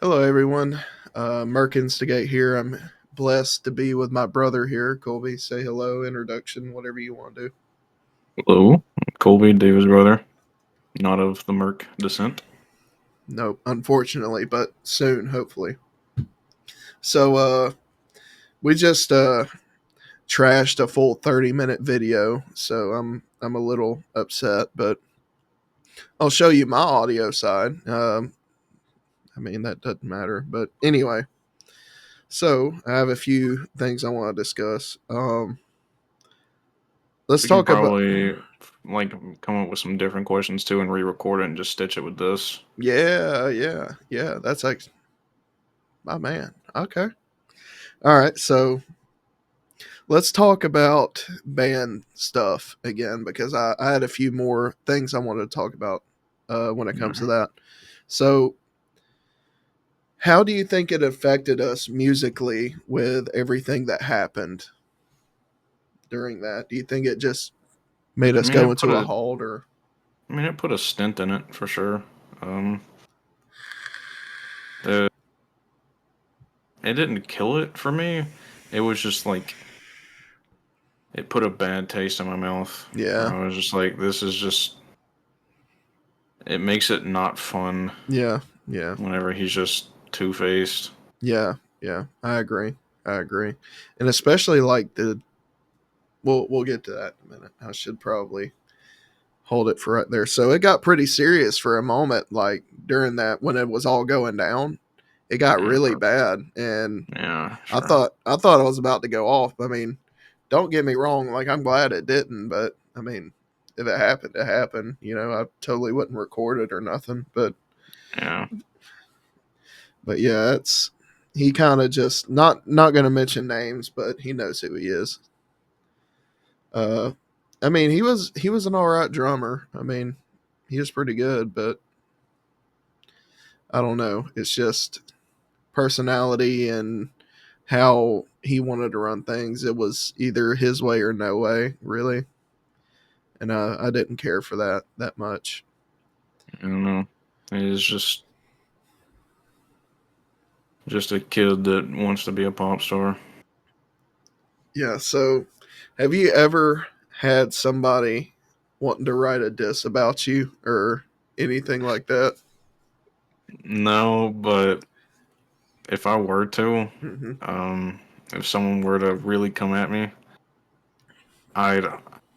Hello, everyone. Merc Instigate here. I'm blessed to be with my brother here. Colby, say hello, introduction, whatever you want to do. Hello, Colby, David's brother, not of the Merc descent. Nope, unfortunately, but soon, hopefully. So, we just trashed a full 30-minute video, so I'm a little upset, but I'll show you my audio side. I mean, that doesn't matter, but anyway. So, I have a few things I want to discuss. Let's We can talk about. probably come up with some different questions too and re-record it and just stitch it with this. Yeah. That's like my man. Okay. All right. So let's talk about band stuff again because I had a few more things I wanted to talk about when it comes to Mhm. that. So, how do you think it affected us musically with everything that happened during that? Do you think it just made I us mean, go it put into a a, halt or? I mean, it put a stint in it for sure. Um, the it didn't kill it for me. It was just like it put a bad taste in my mouth. Yeah. I was just like, this is just. It makes it not fun Yeah. Yeah. whenever he's just two-faced. Yeah. I agree. I agree. And especially like the we'll get to that in a minute. I should probably hold it for right there. So it got pretty serious for a moment, like during that when it was all going down. It got Yeah, really bad, and yeah, I sure. thought I thought I was about to go off. I mean, don't get me wrong, like I'm glad it didn't, but I mean, if it happened, it happened. You know, I totally wouldn't record it or nothing, Yeah. but yeah, it's he kind of just not gonna mention names, but he knows who he is. Uh, I mean, he was an all right drummer. I mean, he was pretty good, but I don't know. It's just personality and how he wanted to run things. It was either his way or no way, really. And I didn't care for that much. I don't know. He's just a kid that wants to be a pop star. Yeah. So, have you ever had somebody wanting to write a diss about you or anything like that? No, but if I were to, Hmm. um, if someone were to really come at me, I'd,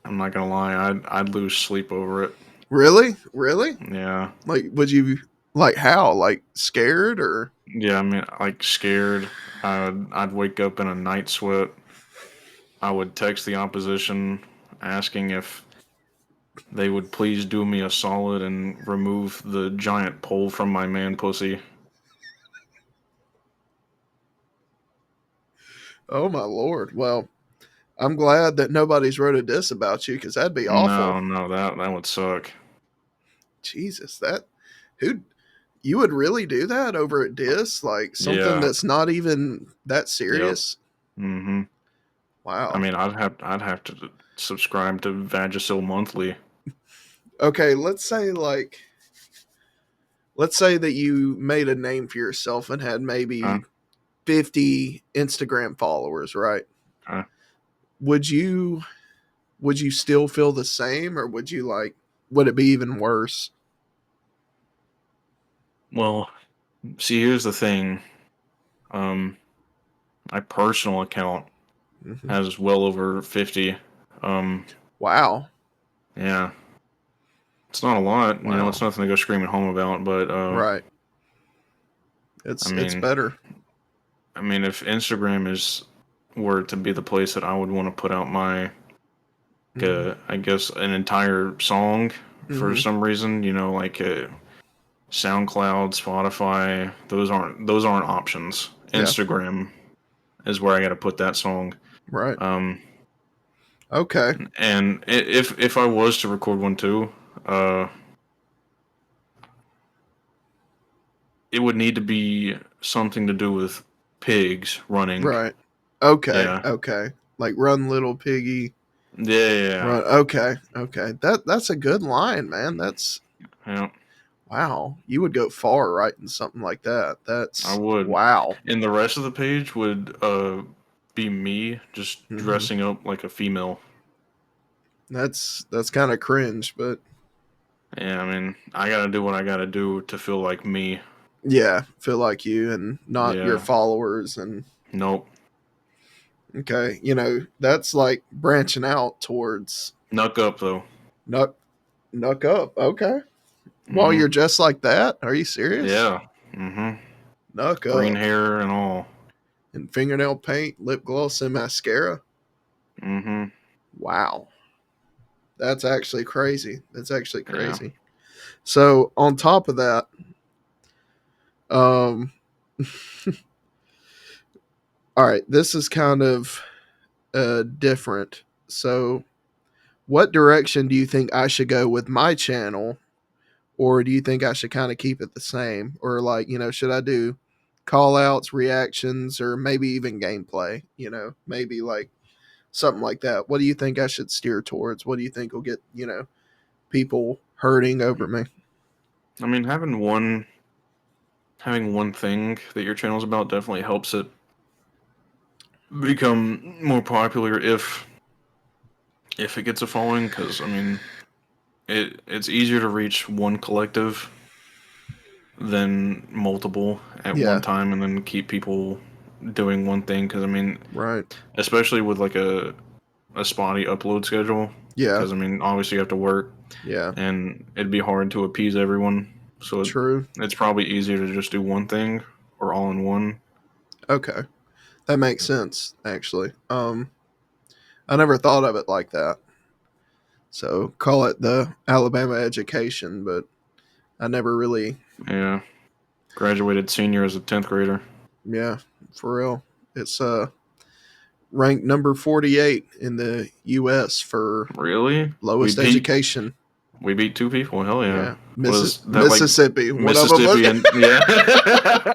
I'm not gonna lie, I'd lose sleep over it. Really? Really? Yeah, Like, would you like how? Like scared or? yeah. I mean, like scared. I'd wake up in a night sweat. I would text the opposition asking if they would please do me a solid and remove the giant pole from my man pussy. Oh my lord! Well, I'm glad that nobody's wrote a diss about you because that'd be awful. No, no, that would suck. Jesus, that who you would really do that over a diss, like something Yeah. that's not even that Yep. serious? Mm-hmm. I Wow. mean, I'd have to subscribe to Vagisil monthly. Okay, let's say that you made a name for yourself and had Huh? maybe 50 Instagram followers, right? Huh? Would you would you still feel the same or would it be even worse? Well, see, here's the thing. Um, my personal account Hmm. has well over 50. Um, Wow. yeah, it's not a lot. Wow. It's nothing to go screaming home about. But Right. I It's mean, better. if Instagram is were to be the place that I would want to put out my, Hmm. I guess, an entire song for Hmm. some reason, SoundCloud, Spotify, those aren't options. Yeah. Instagram is where I got to put that song. Right. Um, Okay. and if I was to record one too, uh, it would need to be something to do with pigs running. Right. Okay. Yeah, Okay. Like run little piggy. yeah, Run. Okay. Okay. That's a good line, man. That's yeah. Wow, you would go far writing something like that. I That's would. wow. And the rest of the page would be me just Hmm. dressing up like a female. That's kind of cringe, but Yeah, I mean, I gotta do what I gotta do to feel like me. yeah, feel like you and not your Yeah. followers. And Nope. okay, that's like branching out towards Knuck up though. nuck nuck up. Okay, while Hmm. you're just like that, are you serious? Yeah. Hmm. Nuck Green up hair and all. and fingernail paint, lip gloss, and mascara. Hmm. Wow, that's actually crazy. That's actually Yeah. crazy. So on top of that, um, all right, this is kind of different. So, what direction do you think I should go with my channel, or do you think I should kind of keep it the same, or like should I do call outs, reactions, or maybe even gameplay? Maybe like something like that. What do you think I should steer towards? What do you think will get people hurting over me? I mean, having one thing that your channel's about definitely helps it become more popular if it gets a following. Because I mean, it's easier to reach one collective than multiple at one Yeah, time, and then keep people doing one thing. Because I mean, right. especially with like a spotty upload schedule. Yeah, Because I mean, obviously you have to work, yeah. and it'd be hard to appease everyone. So True. it's probably easier to just do one thing or all in one. Okay, that makes sense. Actually, I never thought of it like that. So call it the Alabama education, but I never really, Yeah, graduated senior as a 10th grader. yeah, for real. It's ranked number 48 in the U.S. for Really? We lowest beat education. we beat two people. Hell yeah! Yeah, Was that like Mississippi. One of them was Mississippi and yeah,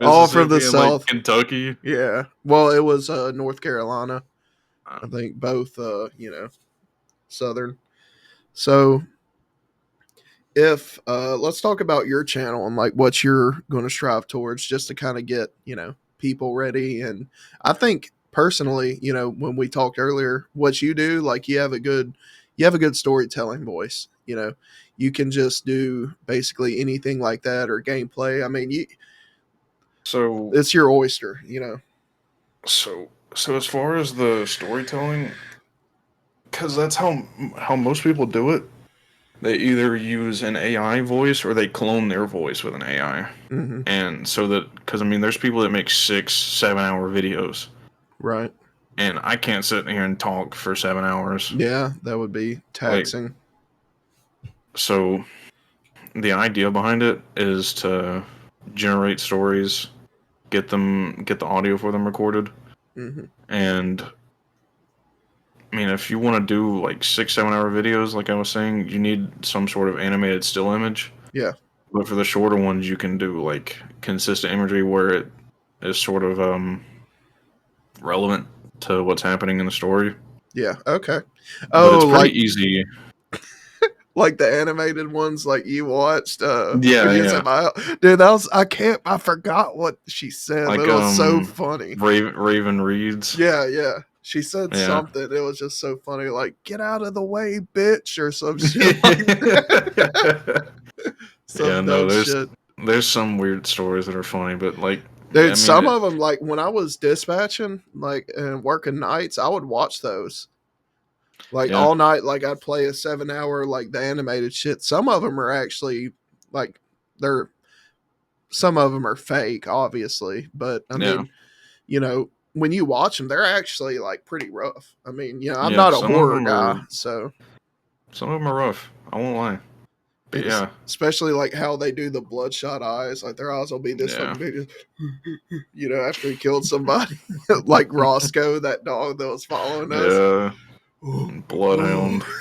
all from the Mississippi and like South. Kentucky? Yeah. Well, it was North Carolina. Uh, I think both. Southern. So if let's talk about your channel and like what you're going to strive towards, just to kind of get people ready. And I think personally, when we talked earlier, what you do, like you have a good storytelling voice. You can just do basically anything like that or gameplay. I mean, so it's your oyster. so as far as the storytelling, because that's how most people do it. They either use an AI voice or they clone their voice with an AI. Hmm. And so that, because I mean, there's people that make 6, 7 hour videos, Right. and I can't sit here and talk for 7 hours. Yeah, that would be Like, taxing. so the idea behind it is to generate stories, get the audio for them recorded, Hmm. and I mean, if you want to do like 6, 7 hour videos, like I was saying, you need some sort of animated still image. Yeah. But for the shorter ones, you can do like consistent imagery where it is sort of relevant to what's happening in the story. Yeah. Okay. But it's Oh, pretty easy. like the animated ones like you watched Yeah, videos yeah. of my dude, that was I forgot what she said, but Like it was so funny. Raven Reads. Yeah, she said Yeah. something, it was just so funny, like get out of the way bitch or some shit like Yeah, some no, dumb shit. there's some weird stories that are funny, but like I Dude, mean some of them, like when I was dispatching like and working nights, I would watch those like yeah, all night. Like I'd play a 7 hour like the animated shit. Some of them are actually like they're some of them are fake, obviously, but I yeah, mean, when you watch them, they're actually like pretty rough. I mean, I'm yeah. not a horror guy, so Some of them are rough. I won't lie. But it's yeah, especially like how they do the bloodshot eyes. Like their eyes will be this yeah, fucking big, after he killed somebody, like Roscoe, that dog that was following us. yeah. Oh, Bloodhound. oh.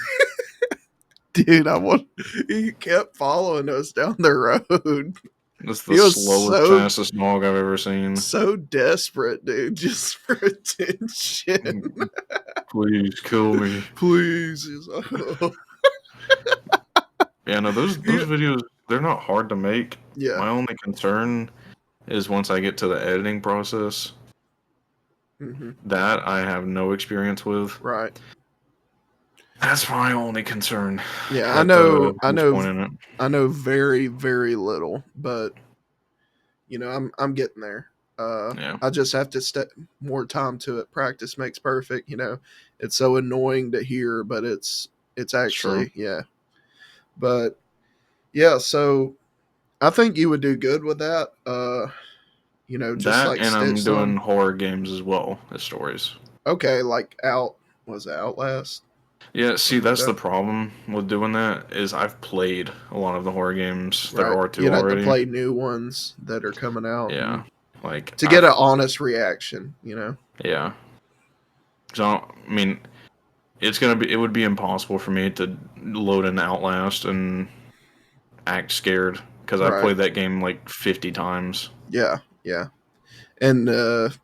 Dude, he kept following us down the road. That's the He was slowest, so fastest dog I've ever seen. so desperate, dude, just for attention. Please kill me. Please. He's like, oh. Yeah, no, those Yeah, videos they're not hard to make. Yeah. My only concern is once I get to the editing process, Hmm. that I have no experience with. Right. That's my only concern Yeah, I at know. I this know. point in it. I know very, very little, but I'm getting there. Yeah, I just have to step more time to it. Practice makes perfect. It's so annoying to hear, but it's it's true. actually, yeah. But yeah, so I think you would do good with that. Just That like and stitch I'm some. doing horror games as well as stories. Okay, like was it Outlast, Yeah, see, something like that's the that, problem with doing that is I've played a lot of the horror games there right? are two You'd have to already. play new ones that are coming out, and Yeah, like to get an I've honest reaction. yeah. So I mean, it would be impossible for me to load an Outlast and act scared because I've Right? played that game like 50 times. Yeah, yeah. And the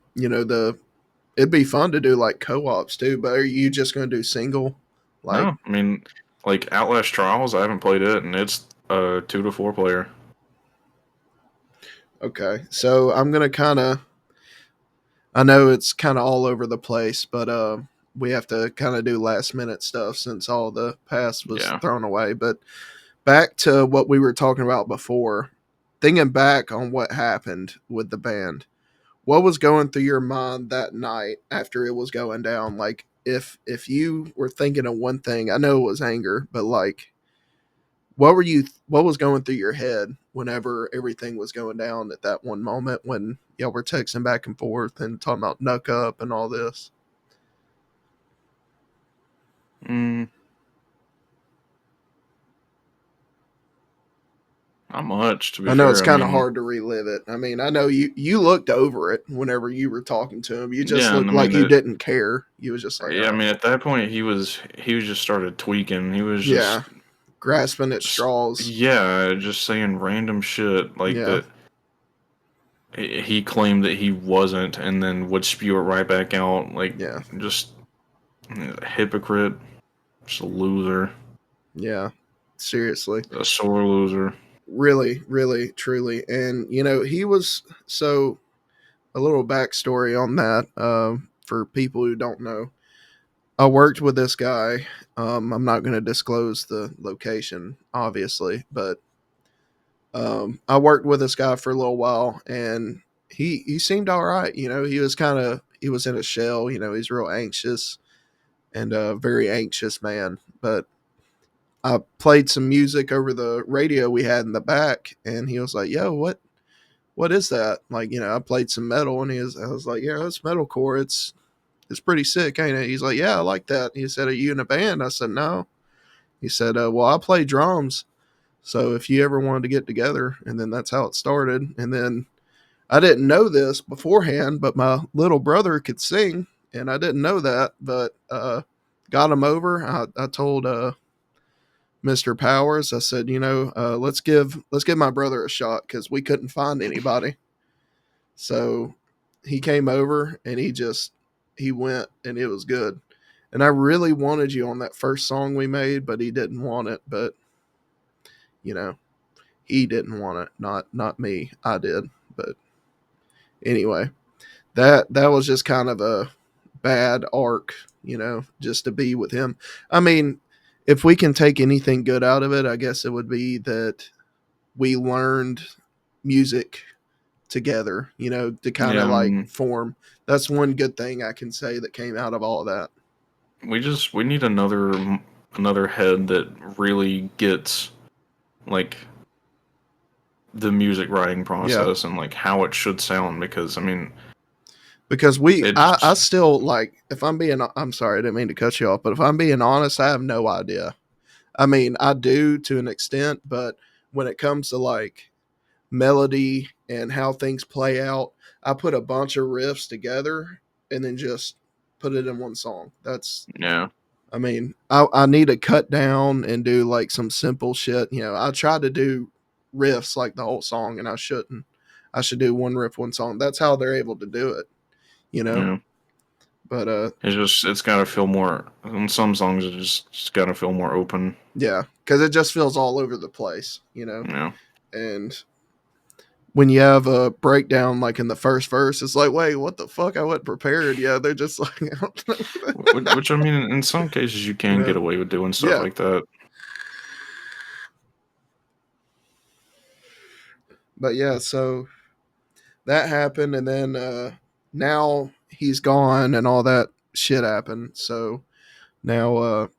it'd be fun to do like co-ops too, but are you just going to do single? Like, No, I mean, like Outlast Trials, I haven't played it, and it's a 2 to 4 player. okay, so I'm going to I know it's kind of all over the place, but we have to kind of do last minute stuff since all the past was Yeah. thrown away. But back to what we were talking about before, thinking back on what happened with the band, what was going through your mind that night after it was going down? Like, if you were thinking of one thing, I know it was anger, but like, what was going through your head whenever everything was going down at that one moment when y'all were texting back and forth and talking about Nuck Up and all this? Mm, not much, to be I know it's fair. I kind of mean, hard to relive it. I mean, I know you looked over it whenever you were talking to him. You just yeah, and looked I like mean, you didn't care. You was just like, yeah, I oh, mean, at that point, he was just started tweaking. He was yeah, grasping at straws. yeah, just saying random shit like Yeah, that. He claimed that he wasn't, and then would spew it right back out. Like, yeah, just a hypocrite, just a loser, yeah. Seriously, a sore loser. really, really, truly, and he was so. A little backstory on that for people who don't know. I worked with this guy. I'm not going to disclose the location, obviously, but I worked with this guy for a little while, and he seemed all right. He was in a shell. He's real anxious and a very anxious man. But I played some music over the radio we had in the back, and he was like, "Yo, what is that?" Like, I played some metal, and I was like, "Yeah, that's metalcore. It's pretty sick, ain't it?" He's like, "Yeah, I like that." He said, "Are you in a band?" I said, "No." He said, "Well, I play drums. So if you ever wanted to get together," and then that's how it started. And then I didn't know this beforehand, but my little brother could sing, and I didn't know that. But got him over. I told Mr. Powers, I said, let's give my brother a shot because we couldn't find anybody. So he came over and he went and it was good. And I really wanted you on that first song we made, but he didn't want it. But you know, he didn't want it, not me. I did. But anyway, that was just kind of a bad arc, just to be with him. I mean, if we can take anything good out of it, I guess it would be that we learned music together, to kind Yeah, of I like mean, form. That's one good thing I can say that came out of all of that. we need another head that really gets like the music writing Yeah. process and like how it should sound because I mean Because I it's still like, if I'm sorry, I didn't mean to cut you off, but if I'm being honest, I have no idea. I mean, I do to an extent, but when it comes to like melody and how things play out, I put a bunch of riffs together and then just put it in one song. yeah, I mean, I need to cut down and do like some simple shit. I try to do riffs like the whole song, and I shouldn't. I should do one riff, one song. That's how they're able to do it, you know? yeah. But it's got to feel more. On some songs, it's got to feel more open. yeah, because it just feels all over the place, you know. Yeah. And when you have a breakdown like in the first verse, it's like, wait, what the fuck? I wasn't prepared. Yeah, they're just like, I don't know. Which I mean, in some cases, you You can get know? away with doing stuff Yeah, like that. but yeah, so that happened, and then now he's gone, and all that shit happened. So now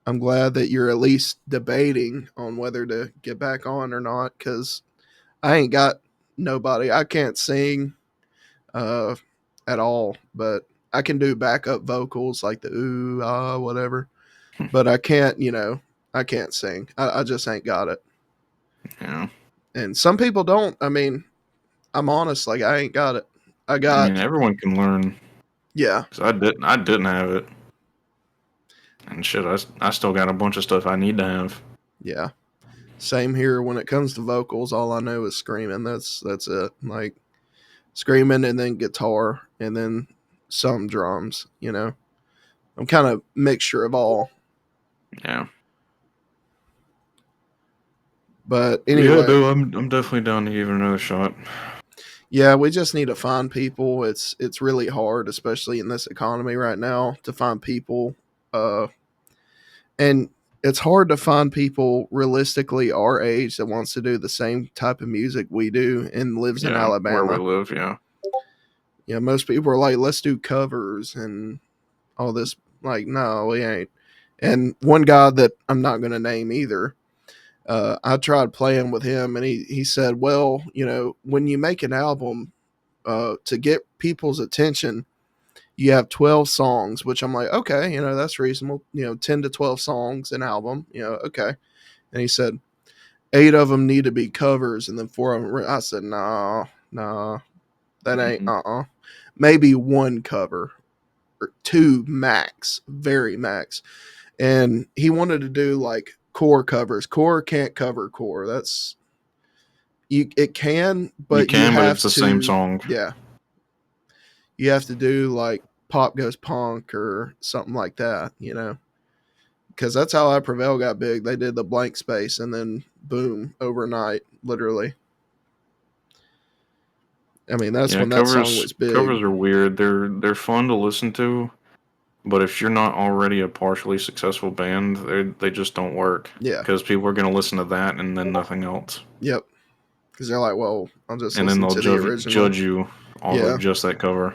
I'm glad that you're at least debating on whether to get back on or not, because I ain't got nobody. I can't sing uh, at all, but I can do backup vocals like the ooh ah whatever. But I can't, I can't sing. I just ain't got it. Yeah. And some people don't. I mean, I'm honest, like I ain't got it. I I mean, got everyone can learn. yeah, Cause I didn't have it, and shit, I still got a bunch of stuff I need to have. yeah. Same here when it comes to vocals, all I know is screaming. That's it. Like screaming and then guitar and then some drums. I'm kind of mixture of all. Yeah. But Yeah, anyway, no, I'm definitely down to give it another shot. yeah, we just need to find people. It's really hard, especially in this economy right now, to find people. And it's hard to find people realistically our age that wants to do the same type of music we do and lives in Yeah, where we Alabama. live. Yeah. Yeah, most people are like, let's do covers and all this. Like, no, we ain't. And one guy that I'm not going to name either, I tried playing with him, and he said, well, when you make an album, to get people's attention, you have 12 songs, which I'm like, okay, that's reasonable. 10 to 12 songs an album, okay. And he said, 8 of them need to be covers, and then 4 of them. I said, nah, nah, that ain't, Mm-hmm. maybe one cover or two max, very max. And he wanted to do like core covers. Core can't cover core. That's it can, You but you can, but it's have the same to, song. yeah, you have to do like Pop Goes Punk or something like that. Because that's how I Prevail got big. They did the blank space and then boom, overnight, literally. I mean, that's Yeah, when that song was big. covers are weird. They're fun to listen to, but if you're not already a partially successful band, they just don't work Yeah. because people are gonna listen to that and then nothing else, Yep. Because they're like, well, I'll just and then listen they'll to the original. judge you off of Yeah. just that cover.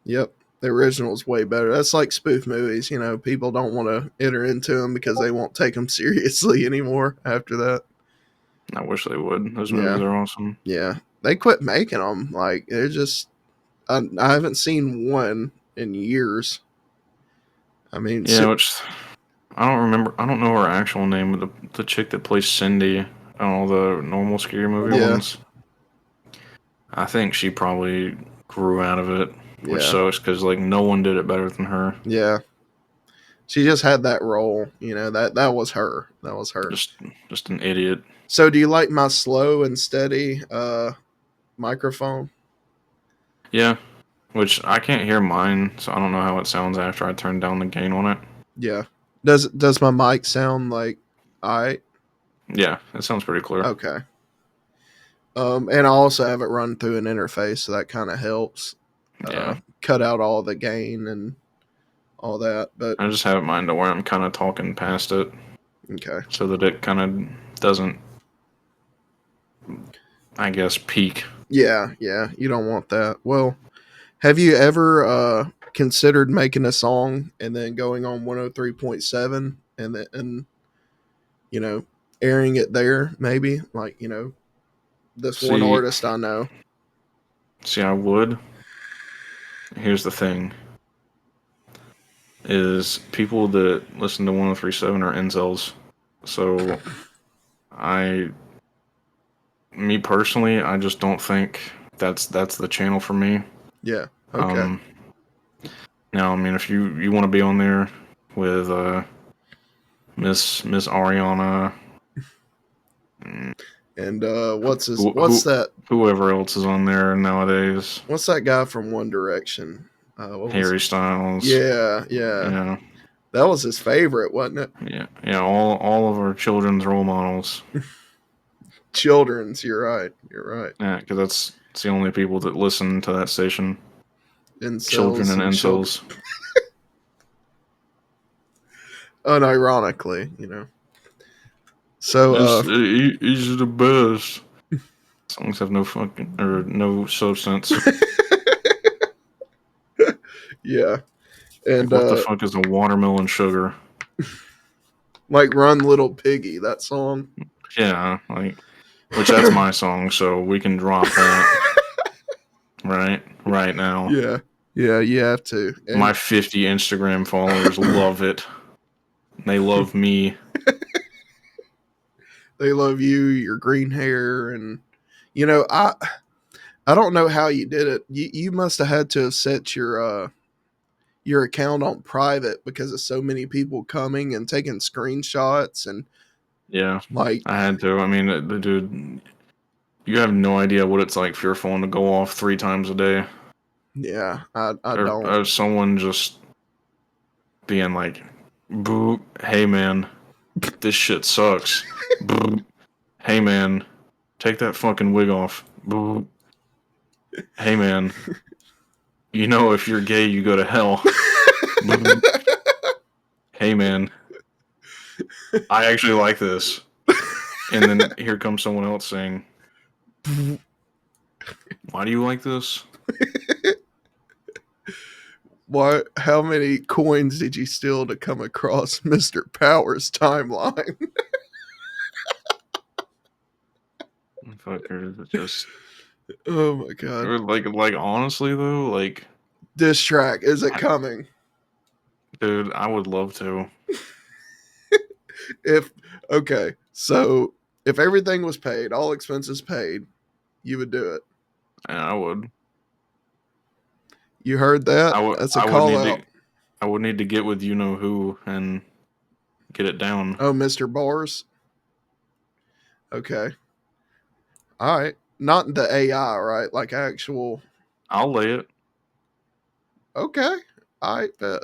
Yep. The original's way better. That's like spoof movies. People don't want to enter into them because they won't take them seriously anymore after that. I wish they would. Those movies Yeah. are awesome. Yeah. They quit making them. Like, they're just, I haven't seen one in years. I mean, Yeah, which I don't remember. I don't know her actual name, but the chick that plays Cindy on all the normal scary movie yeah. ones. I think she probably grew out of it, which Yeah. sucks because like no one did it better than her. Yeah. She just had that role. That was her. That was her. Just just an idiot. So, do you like my slow and steady microphone? Yeah, which I can't hear mine, so I don't know how it sounds after I turn down the gain on it. Yeah. Does my mic sound like I? Yeah, it sounds pretty clear. Okay. And I also have it run through an interface, so that kind of helps Yeah, cut out all the gain and all that. But I just have it mine to where I'm kind of talking past it, okay. so that it kind of doesn't, I guess, peak. Yeah, yeah. You don't want that. Well, have you ever considered making a song and then going on 103.7 and then you know airing it there? Maybe like this one See, artist I know. I would. Here's the thing: is people that listen to 103.7 are incels. So I, me personally, I just don't think that's the channel for me. Yeah. Okay. Um, Now, I mean, if you want to be on there with Miss Ariana, mm, And what's who, that? whoever else is on there nowadays, What's that guy from One Direction? What was? Harry Styles. Yeah, yeah. Yeah, That was his favorite, wasn't it? yeah, yeah. All of our children's role models. Children's. You're right. You're right. Yeah, because it's the only people that listen to that station. Children Incels and and children. incels. Unironically. So, These are the best. Songs have no fucking or no substance. yeah, Like and what the fuck is a watermelon sugar? like "Run Little Piggy," that song. Yeah, like which that's my song, so we can drop that right now. Yeah, yeah, you have to, My and 50 Instagram followers love it. They love me. they love you, your green hair, and I don't know how you did it. You must have had to have set your account on private because of so many people coming and taking screenshots and Yeah, like I had to. I mean, the dude, you have no idea what it's like for your phone to go off 3 times a day, yeah, I don't. or someone just being like, "Boo, hey man, this shit sucks." Boo, hey man, take that fucking wig off. Boo, hey man, you know if you're gay, you go to hell. Boo, hey man, I actually like this. And then here comes someone else saying, "Why do you like this?" What? How many coins did you steal to come across Mr. Powers' timeline? Fucker, it's just Oh my god! like honestly though, like Diss track, is it I, coming? dude, I would love to. If okay, so if everything was paid, all expenses paid, you would do it. Yeah, I would. You heard that? I would. That's a I would call need to. out. I would need to get with you know who and get it down. Oh, Mr. Bars. Okay. All right. Not the AI, right? Like actual. I'll lay it. Okay. All right. Bet.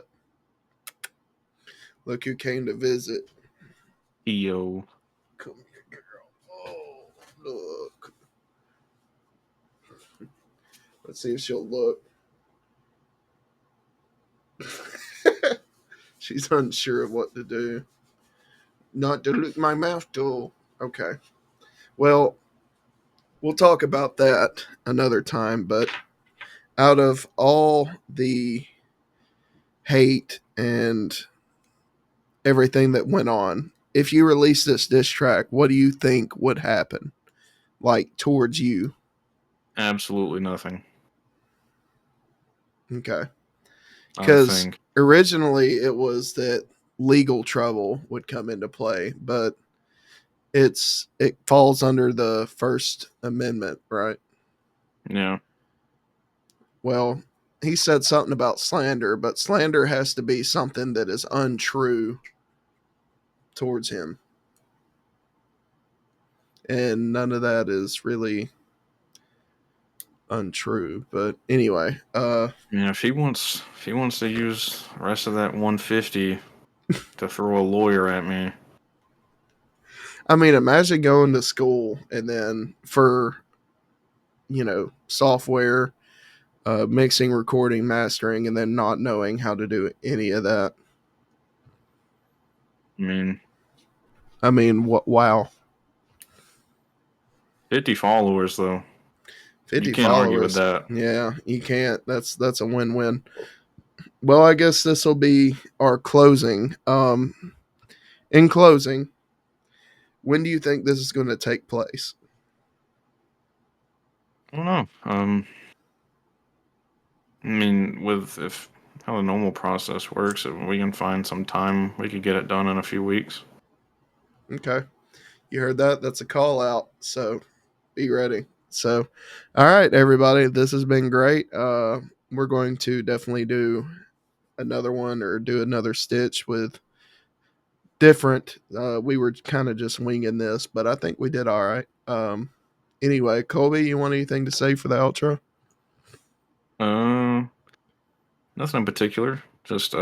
Look who came to visit. Yo, Come here, girl. Oh, look. Let's see if she'll look. She's unsure of what to do. Not to lick my mouth tool. Okay. Well, we'll talk about that another time, but out of all the hate and everything that went on, if you release this diss track, what do you think would happen? Like towards you? absolutely nothing. Okay. I Because think originally it was that legal trouble would come into play, but it falls under the First Amendment, right? yeah. Well, he said something about slander, but slander has to be something that is untrue towards him. And none of that is really untrue. But anyway, Yeah. If he wants to use the rest of that 150 to throw a lawyer at me, I mean, imagine going to school and then for, software, mixing, recording, mastering, and then not knowing how to do any of that. I mean, I mean, what? Wow, 50 followers though. You 50 can't argue with followers. that. Yeah, you can't. That's a win-win. Well, I guess this will be our closing. In closing, when do you think this is going to take place? I don't know. I mean, with if how the normal process works, if we can find some time, we could get it done in a few weeks. Okay, you heard that? That's a call out. So be ready. So, all right, everybody, this has been great. We're going to definitely do another one or do another stitch with different. We were kind of just winging this, but I think we did all right. Anyway, Colby, you want anything to say for the outro? Uh, Nothing in particular. Just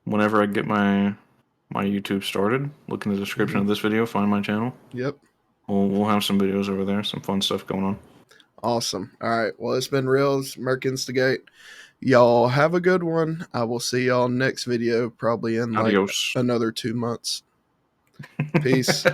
whenever I get my YouTube started, look in the description of this video, find my channel. Yep. We'll have some videos over there, some fun stuff going on. Awesome. All right. Well, it's been real. It's Merc Instigate. Y'all have a good one. I will see y'all next video, probably in like Adios. another 2 months. Peace.